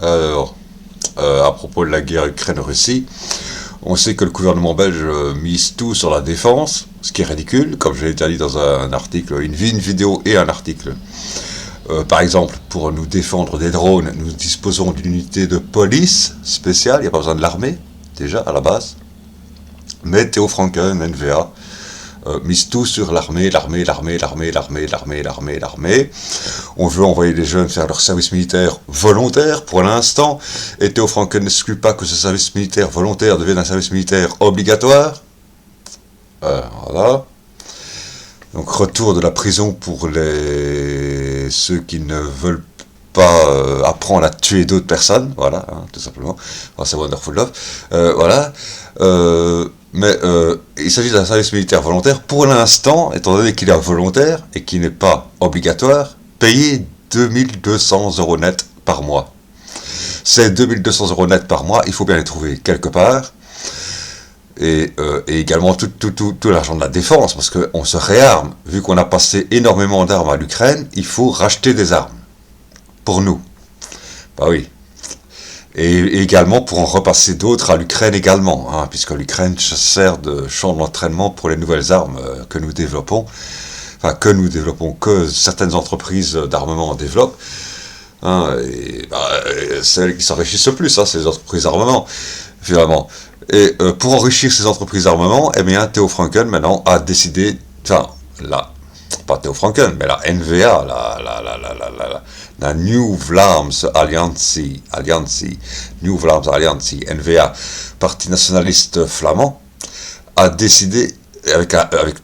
Alors, à propos de la guerre Ukraine-Russie, on sait que le gouvernement belge mise tout sur la défense, ce qui est ridicule, comme je l'ai déjà dit dans un article, une vidéo et un article. Par exemple, pour nous défendre des drones, nous disposons d'une unité de police spéciale, il n'y a pas besoin de l'armée, déjà, à la base. Mais Theo Franken, NVA, mise tout sur l'armée. On veut envoyer les jeunes faire leur service militaire volontaire pour l'instant, et Theo Franken n'exclut pas que ce service militaire volontaire devienne un service militaire obligatoire. Voilà. Donc retour de la prison pour ceux qui ne veulent pas apprendre à tuer d'autres personnes, voilà, hein, tout simplement. Enfin, c'est Wonderful Love. Voilà. Mais il s'agit d'un service militaire volontaire. Pour l'instant, étant donné qu'il est volontaire et qu'il n'est pas obligatoire, payer 2200 € net par mois. Ces 2200 € net par mois, il faut bien les trouver quelque part. Et également tout l'argent de la défense, parce qu'on se réarme. Vu qu'on a passé énormément d'armes à l'Ukraine, il faut racheter des armes. Pour nous. Bah oui. Et également pour en repasser d'autres à l'Ukraine également, hein, puisque l'Ukraine se sert de champ d'entraînement pour les nouvelles armes que nous développons, que certaines entreprises d'armement développent, hein, et celles qui s'enrichissent le plus, hein, c'est les entreprises d'armement, finalement. Et pour enrichir ces entreprises d'armement, eh bien, Theo Franken maintenant a décidé, pas Theo Franken, mais la NVA, la New Vlaams Alliance, NVA, Parti nationaliste flamand, a décidé, avec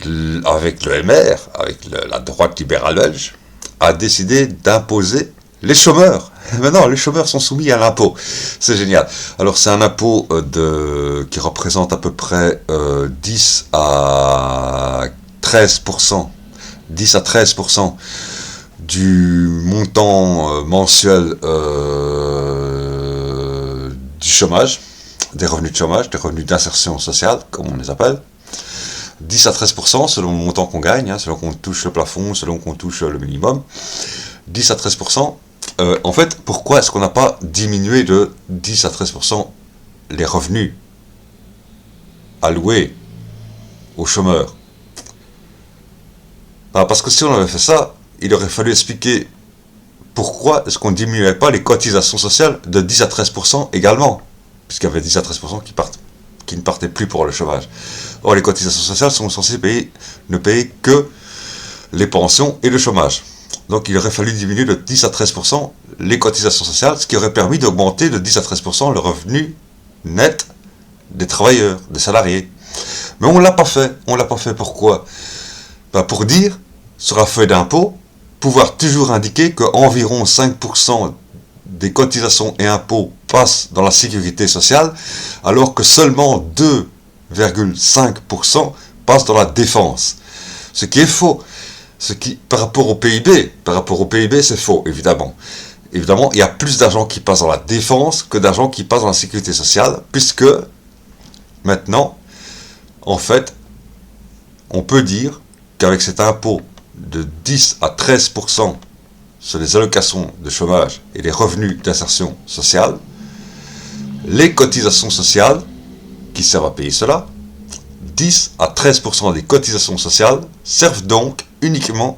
le MR, avec la droite libérale belge, a décidé d'imposer les chômeurs. Maintenant, les chômeurs sont soumis à l'impôt. C'est génial. Alors, c'est un impôt qui représente à peu près 10 à 13%. 10 à 13% du montant mensuel du chômage, des revenus de chômage, des revenus d'insertion sociale, comme on les appelle. 10 à 13% selon le montant qu'on gagne, hein, selon qu'on touche le plafond, selon qu'on touche le minimum. 10 à 13%. En fait, pourquoi est-ce qu'on n'a pas diminué de 10 à 13% les revenus alloués aux chômeurs? Parce que si on avait fait ça, il aurait fallu expliquer pourquoi est-ce qu'on ne diminuait pas les cotisations sociales de 10 à 13% également, puisqu'il y avait 10 à 13% qui ne partaient plus pour le chômage. Or, les cotisations sociales sont censées ne payer que les pensions et le chômage. Donc il aurait fallu diminuer de 10 à 13% les cotisations sociales, ce qui aurait permis d'augmenter de 10 à 13% le revenu net des travailleurs, des salariés. Mais on ne l'a pas fait. On ne l'a pas fait pourquoi? Pour dire, sur la feuille d'impôt, pouvoir toujours indiquer qu'environ 5% des cotisations et impôts passent dans la sécurité sociale, alors que seulement 2,5% passent dans la défense. Ce qui est faux. Par rapport au PIB, c'est faux, évidemment. Évidemment, il y a plus d'argent qui passe dans la défense que d'argent qui passe dans la sécurité sociale, puisque maintenant, en fait, on peut dire qu'avec cet impôt de 10 à 13% sur les allocations de chômage et les revenus d'insertion sociale, les cotisations sociales qui servent à payer cela, 10 à 13% des cotisations sociales servent donc uniquement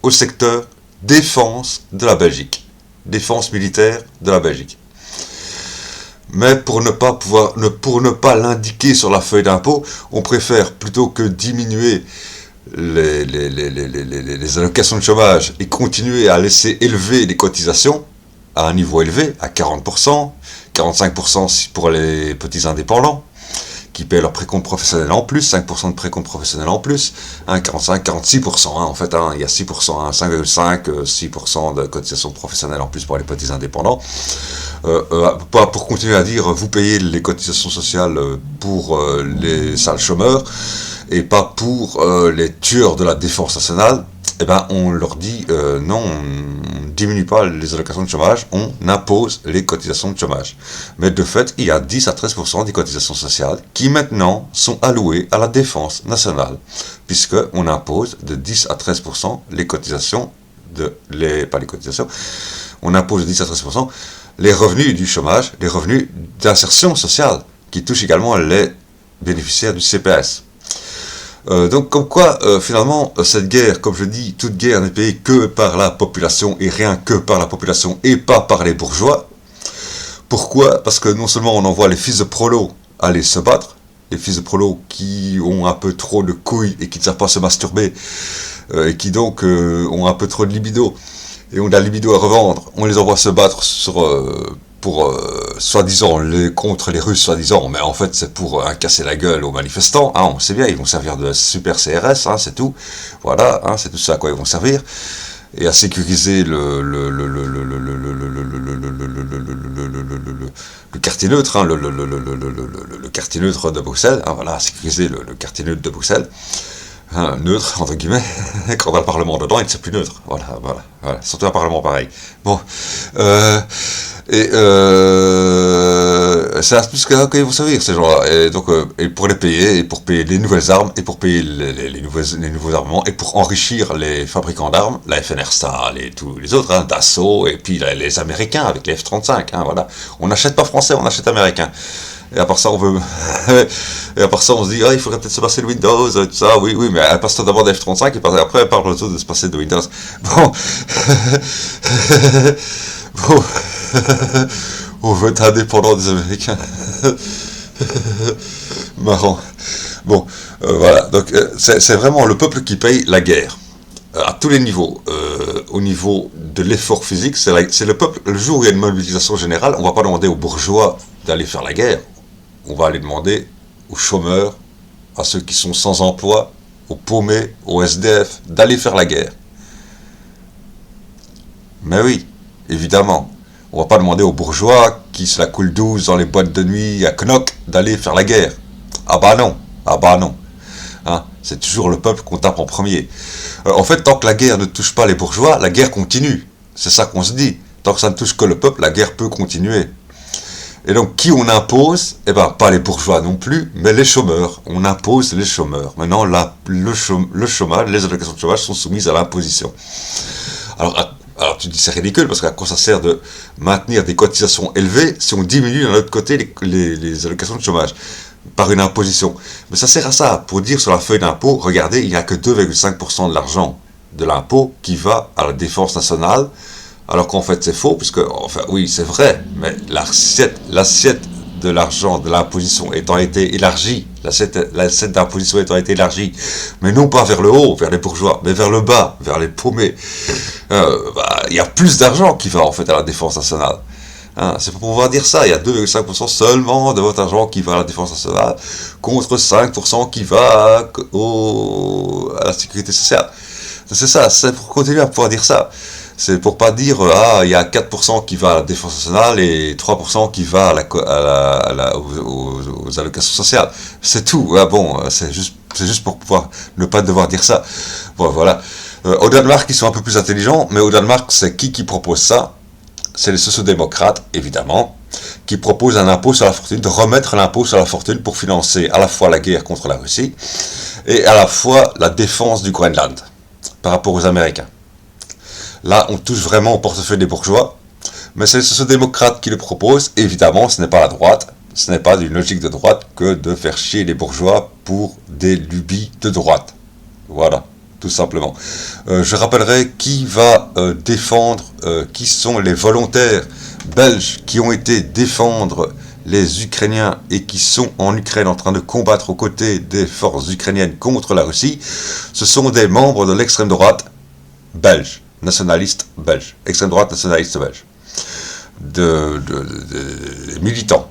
au secteur défense de la Belgique, défense militaire de la Belgique. Mais pour ne pas l'indiquer sur la feuille d'impôt, on préfère, plutôt que diminuer les allocations de chômage et continuer à laisser élever les cotisations à un niveau élevé, à 40%, 45% pour les petits indépendants, qui paient leur précompte professionnel en plus, 5% de précompte professionnel en plus, 45, 46%, en fait, il y a 6%, 5,5, 6% de cotisation professionnelle en plus pour les petits indépendants. Pour continuer à dire, vous payez les cotisations sociales pour les sales chômeurs, et pas pour les tueurs de la défense nationale, eh ben, on leur dit non, on ne diminue pas les allocations de chômage, on impose les cotisations de chômage. Mais de fait, il y a 10 à 13% des cotisations sociales qui maintenant sont allouées à la défense nationale, puisqu'on impose de 10 à 13% les cotisations, on impose de 10 à 13% les revenus du chômage, les revenus d'insertion sociale, qui touchent également les bénéficiaires du CPS. Donc comme quoi, finalement, cette guerre, comme je dis, toute guerre n'est payée que par la population, et rien que par la population, et pas par les bourgeois. Pourquoi? Parce que non seulement on envoie les fils de prolos aller se battre, les fils de prolos qui ont un peu trop de couilles et qui ne savent pas se masturber, et qui donc ont un peu trop de libido, et ont de la libido à revendre, on les envoie se battre pour soi-disant contre les Russes, soi-disant, mais en fait c'est pour casser la gueule aux manifestants, hein, on sait bien, ils vont servir de super CRS, hein, c'est tout, voilà, hein, c'est tout ça à quoi ils vont servir, et à sécuriser le quartier neutre, hein, le quartier neutre de Bruxelles, hein, voilà, sécuriser le quartier neutre de Bruxelles, hein, neutre, entre guillemets, quand on a le Parlement dedans, il ne sait plus neutre, voilà, surtout un Parlement pareil. Bon, c'est astuce qu'ils vont servir, ces gens-là, et donc, et pour les payer, et pour payer les nouvelles armes, et pour payer les nouveaux armements, et pour enrichir les fabricants d'armes, la FNR Stahl et tous les autres, hein, Dassault, et puis les Américains avec les F-35, hein, voilà. On n'achète pas français, on achète américain. Et à part ça, on veut. Et à part ça, on se dit, ah, il faudrait peut-être se passer de Windows, tout ça, oui, mais passe-toi d'abord de F-35, et après, parle plutôt de se passer de Windows. Bon. Bon. On veut être indépendant des Américains. Marrant. Bon, voilà. Donc, c'est vraiment le peuple qui paye la guerre. À tous les niveaux. Au niveau de l'effort physique, c'est le peuple. Le jour où il y a une mobilisation générale, on ne va pas demander aux bourgeois d'aller faire la guerre. On va aller demander aux chômeurs, à ceux qui sont sans emploi, aux paumés, aux SDF, d'aller faire la guerre. Mais oui, évidemment. On va pas demander aux bourgeois qui se la coulent douce dans les boîtes de nuit à Knock d'aller faire la guerre. Ah bah non. Hein, c'est toujours le peuple qu'on tape en premier. En fait, tant que la guerre ne touche pas les bourgeois, la guerre continue. C'est ça qu'on se dit. Tant que ça ne touche que le peuple, la guerre peut continuer. Et donc, qui on impose? Eh ben, pas les bourgeois non plus, mais les chômeurs. On impose les chômeurs. Maintenant, le chômage, les allocations de chômage sont soumises à l'imposition. Alors tu dis c'est ridicule, parce qu'à quoi ça sert de maintenir des cotisations élevées si on diminue d'un autre côté les allocations de chômage par une imposition? Mais ça sert à ça, pour dire sur la feuille d'impôt, regardez, il n'y a que 2,5% de l'argent de l'impôt qui va à la défense nationale, alors qu'en fait c'est faux, puisque, enfin oui c'est vrai, mais l'assiette de l'argent de l'imposition étant été élargie, l'assiette d'imposition étant été élargie, mais non pas vers le haut, vers les bourgeois, mais vers le bas, vers les paumés, il y a plus d'argent qui va en fait à la défense nationale. Hein, c'est pour pouvoir dire ça, il y a 2,5% seulement de votre argent qui va à la défense nationale, contre 5% qui va à la sécurité sociale. C'est ça, c'est pour continuer à pouvoir dire ça. C'est pour pas dire, il y a 4% qui va à la défense nationale et 3% qui va aux allocations sociales. C'est tout. Ah bon, c'est juste pour pouvoir ne pas devoir dire ça. Bon, voilà. Au Danemark, ils sont un peu plus intelligents, mais au Danemark, c'est qui propose ça? C'est les sociodémocrates, évidemment, qui proposent un impôt sur la fortune, de remettre l'impôt sur la fortune pour financer à la fois la guerre contre la Russie et à la fois la défense du Groenland par rapport aux Américains. Là, on touche vraiment au portefeuille des bourgeois, mais c'est les sociodémocrates qui le proposent. Évidemment, ce n'est pas la droite, ce n'est pas d'une logique de droite que de faire chier les bourgeois pour des lubies de droite. Voilà, tout simplement. Je rappellerai qui va défendre, qui sont les volontaires belges qui ont été défendre les Ukrainiens et qui sont en Ukraine en train de combattre aux côtés des forces ukrainiennes contre la Russie. Ce sont des membres de l'extrême droite belge. Nationaliste belge, extrême droite nationaliste belge, des militants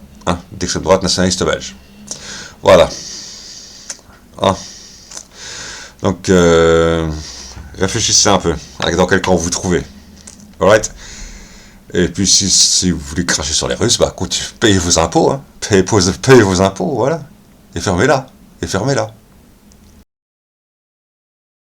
d'extrême droite nationaliste belge. Voilà. Hein. Donc, réfléchissez un peu, dans quel camp vous vous trouvez. Alright. Et puis, si vous voulez cracher sur les Russes, payez vos impôts, payez vos impôts, voilà. Et fermez-la.